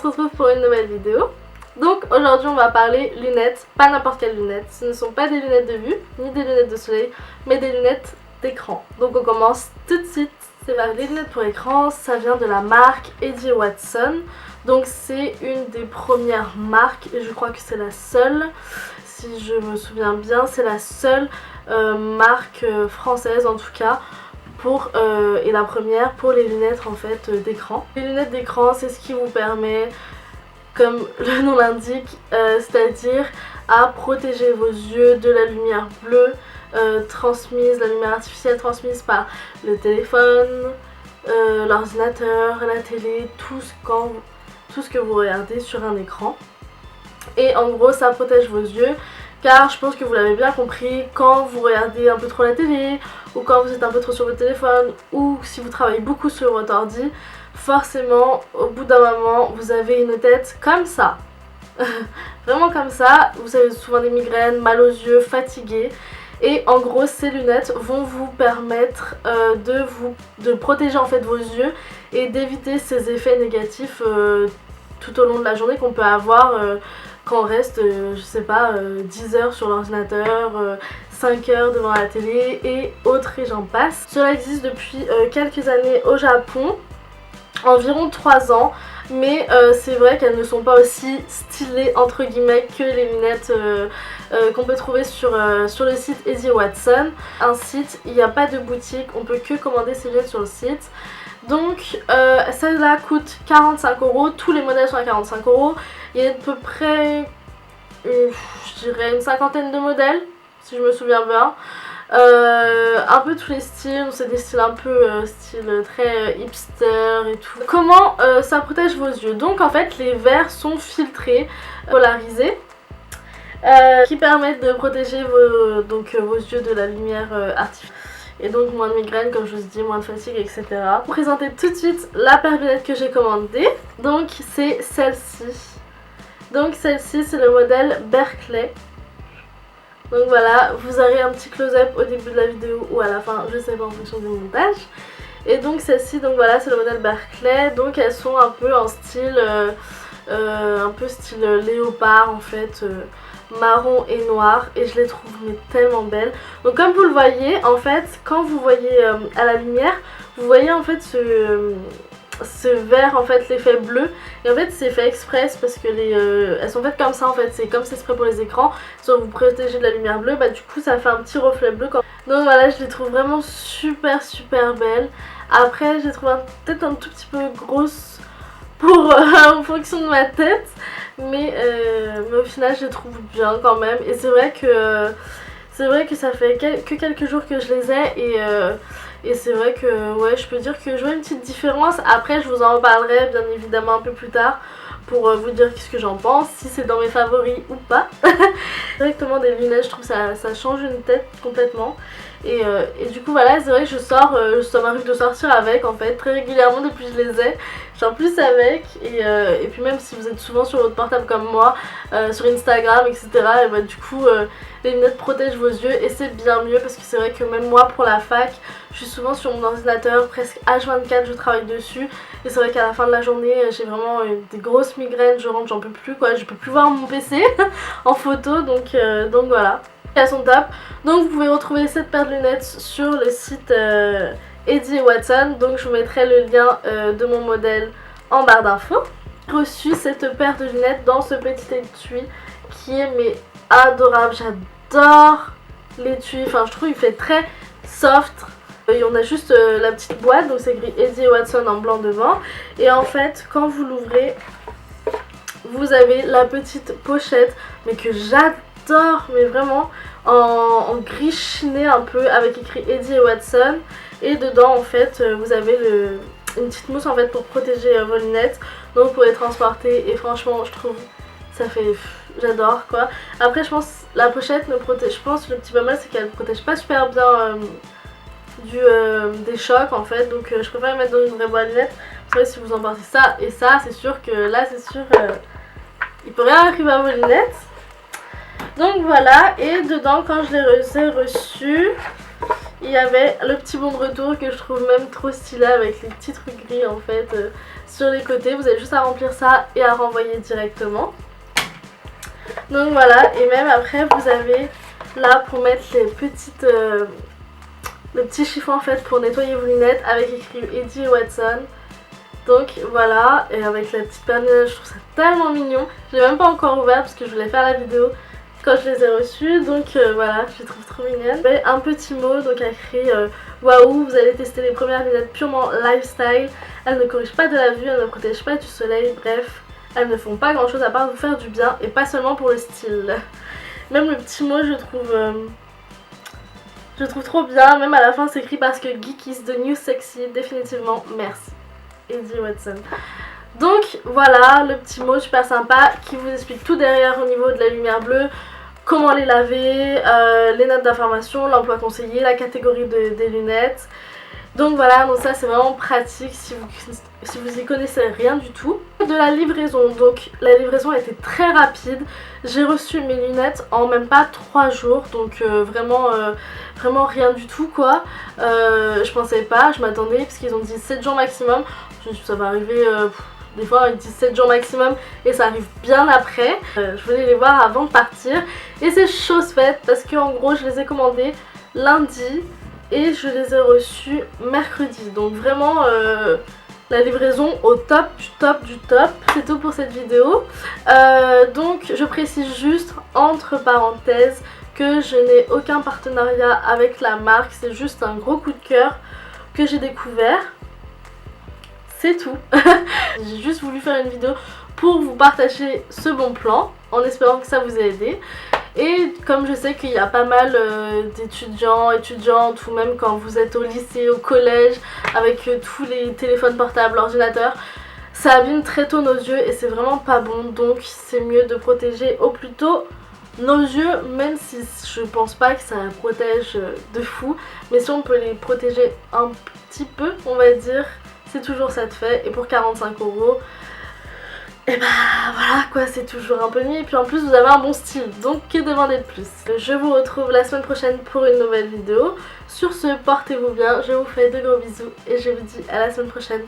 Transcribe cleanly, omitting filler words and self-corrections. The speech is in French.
se retrouve pour une nouvelle vidéo. Donc aujourd'hui on va parler lunettes, pas n'importe quelles lunettes. Ce ne sont pas des lunettes de vue, ni des lunettes de soleil, mais des lunettes d'écran. Donc on commence tout de suite. C'est les lunettes pour écran, ça vient de la marque Eddie Watson. Donc c'est une des premières marques et je crois que c'est la seule, si je me souviens bien, c'est la seule marque française en tout cas. Et la première pour les lunettes en fait d'écran. Les lunettes d'écran, c'est ce qui vous permet, comme le nom l'indique, c'est-à-dire à protéger vos yeux de la lumière bleue transmise, la lumière artificielle transmise par le téléphone, l'ordinateur, la télé, tout ce que vous regardez sur un écran. Et en gros ça protège vos yeux, car je pense que vous l'avez bien compris, quand vous regardez un peu trop la télé, ou quand vous êtes un peu trop sur votre téléphone, ou si vous travaillez beaucoup sur votre ordi, forcément au bout d'un moment vous avez une tête comme ça. Vraiment comme ça, vous avez souvent des migraines, mal aux yeux, fatigué. Et en gros ces lunettes vont vous permettre de protéger en fait vos yeux et d'éviter ces effets négatifs tout au long de la journée qu'on peut avoir quand on reste, je sais pas, 10 heures sur l'ordinateur, 5 heures devant la télé et autres et j'en passe. Cela existe depuis quelques années au Japon, environ 3 ans, mais c'est vrai qu'elles ne sont pas aussi stylées entre guillemets que les lunettes qu'on peut trouver sur le site Eddie Watson. Un site, il n'y a pas de boutique, on peut que commander ces lunettes sur le site. Donc celle-là coûte 45 €, tous les modèles sont à 45 €. Il y a à peu près, je dirais, une cinquantaine de modèles, si je me souviens bien. Un peu tous les styles, c'est des styles un peu style très hipster et tout. Comment ça protège vos yeux? Donc en fait les verres sont filtrés, polarisés, qui permettent de protéger vos yeux de la lumière artificielle. Et donc moins de migraines, comme je vous ai dit, moins de fatigue, etc. Je vais vous présenter tout de suite la paire de lunettes que j'ai commandée. Donc c'est celle-ci. Donc celle-ci c'est le modèle Berkeley. Donc voilà, vous aurez un petit close-up au début de la vidéo ou à la fin, je sais pas en fonction du montage. Et donc celle-ci, donc voilà, c'est le modèle Berkeley. Donc elles sont un peu en style, style léopard en fait, marron et noir. Et je les trouve mais tellement belles. Donc comme vous le voyez, en fait, quand vous voyez à la lumière, vous voyez en fait ce vert, en fait l'effet bleu, et en fait c'est fait exprès parce que elles sont faites comme ça en fait, c'est comme c'est exprès pour les écrans, soit vous protégez de la lumière bleue, bah du coup ça fait un petit reflet bleu quand... Donc voilà, je les trouve vraiment super belles. Après je les trouve peut-être un tout petit peu grosses pour en fonction de ma tête, mais au final je les trouve bien quand même. Et c'est vrai que ça fait que quelques jours que je les ai et c'est vrai que ouais, je peux dire que je vois une petite différence. Après je vous en reparlerai bien évidemment un peu plus tard pour vous dire ce que j'en pense, si c'est dans mes favoris ou pas. Directement des lunettes, je trouve que ça change une tête complètement. Et du coup voilà, c'est vrai que ça m'arrive de sortir avec en fait très régulièrement depuis que je les ai. Je sors plus avec et puis même si vous êtes souvent sur votre portable comme moi, sur Instagram etc, et bah du coup les lunettes protègent vos yeux et c'est bien mieux parce que c'est vrai que même moi pour la fac, je suis souvent sur mon ordinateur, presque H24 je travaille dessus et c'est vrai qu'à la fin de la journée j'ai vraiment des grosses migraines, je rentre, j'en peux plus quoi, je peux plus voir mon PC en photo donc voilà. Elles sont top. Donc vous pouvez retrouver cette paire de lunettes sur le site Eddie Watson. Donc je vous mettrai le lien de mon modèle en barre d'infos. J'ai reçu cette paire de lunettes dans ce petit étui qui est mais adorable. J'adore l'étui. Enfin je trouve il fait très soft. Et on a juste la petite boîte, donc c'est écrit Eddie Watson en blanc devant. Et en fait quand vous l'ouvrez, vous avez la petite pochette mais que j'adore, mais vraiment en gris chiné un peu avec écrit Eddie Watson. Et dedans en fait vous avez une petite mousse en fait pour protéger vos lunettes, donc vous pouvez transporter et franchement je trouve ça fait j'adore quoi. Après je pense la pochette ne protège, je pense le petit bémol c'est qu'elle ne protège pas super bien des chocs en fait, donc je préfère mettre dans une vraie boîte de lunettes. Vous savez, si vous emportez ça et ça, c'est sûr que là c'est sûr il peut rien arriver à vos lunettes. Donc voilà, et dedans quand je les ai reçus, Il y avait le petit bon de retour que je trouve même trop stylé avec les petits trucs gris en fait sur les côtés. Vous avez juste à remplir ça et à renvoyer directement. Donc voilà, et même après vous avez là pour mettre les petites le petit chiffon en fait pour nettoyer vos lunettes avec écrit Eddie Watson. Donc voilà, et avec la petite perle, je trouve ça tellement mignon. Je l'ai même pas encore ouvert parce que je voulais faire la vidéo quand je les ai reçues, donc voilà, je les trouve trop mignonnes. Et un petit mot donc écrit waouh, vous allez tester les premières lunettes purement lifestyle. Elles ne corrigent pas de la vue, elles ne protègent pas du soleil, bref, elles ne font pas grand chose à part vous faire du bien et pas seulement pour le style. Même le petit mot je trouve trop bien, même à la fin c'est écrit parce que geek is the new sexy, définitivement merci. Eddie Watson. Donc voilà le petit mot super sympa qui vous explique tout derrière au niveau de la lumière bleue, comment les laver, les notes d'information, l'emploi conseillé, la catégorie des lunettes. Donc voilà, donc ça c'est vraiment pratique si vous y connaissez rien du tout. De la livraison, donc la livraison a été très rapide. J'ai reçu mes lunettes en même pas 3 jours, donc vraiment rien du tout quoi. Je pensais pas, je m'attendais parce qu'ils ont dit 7 jours maximum. Je me suis dit ça va arriver, des fois ils disent 7 jours maximum et ça arrive bien après. Je voulais les voir avant de partir et c'est chose faite parce que en gros je les ai commandés lundi et je les ai reçus mercredi. Donc vraiment la livraison au top du top du top. C'est tout pour cette vidéo. Donc je précise juste entre parenthèses que je n'ai aucun partenariat avec la marque. C'est juste un gros coup de cœur que j'ai découvert. C'est tout. J'ai juste voulu faire une vidéo pour vous partager ce bon plan en espérant que ça vous ait aidé. Et comme je sais qu'il y a pas mal d'étudiants, étudiantes ou même quand vous êtes au lycée, au collège avec tous les téléphones portables, ordinateurs, ça abîme très tôt nos yeux et c'est vraiment pas bon. Donc c'est mieux de protéger au plus tôt nos yeux, même si je pense pas que ça protège de fou. Mais si on peut les protéger un petit peu, on va dire, c'est toujours ça de fait. Et pour 45 €, et bah voilà quoi, c'est toujours un peu mieux et puis en plus vous avez un bon style, donc que demander de plus. Je vous retrouve la semaine prochaine pour une nouvelle vidéo. Sur ce, portez-vous bien, je vous fais de gros bisous et je vous dis à la semaine prochaine.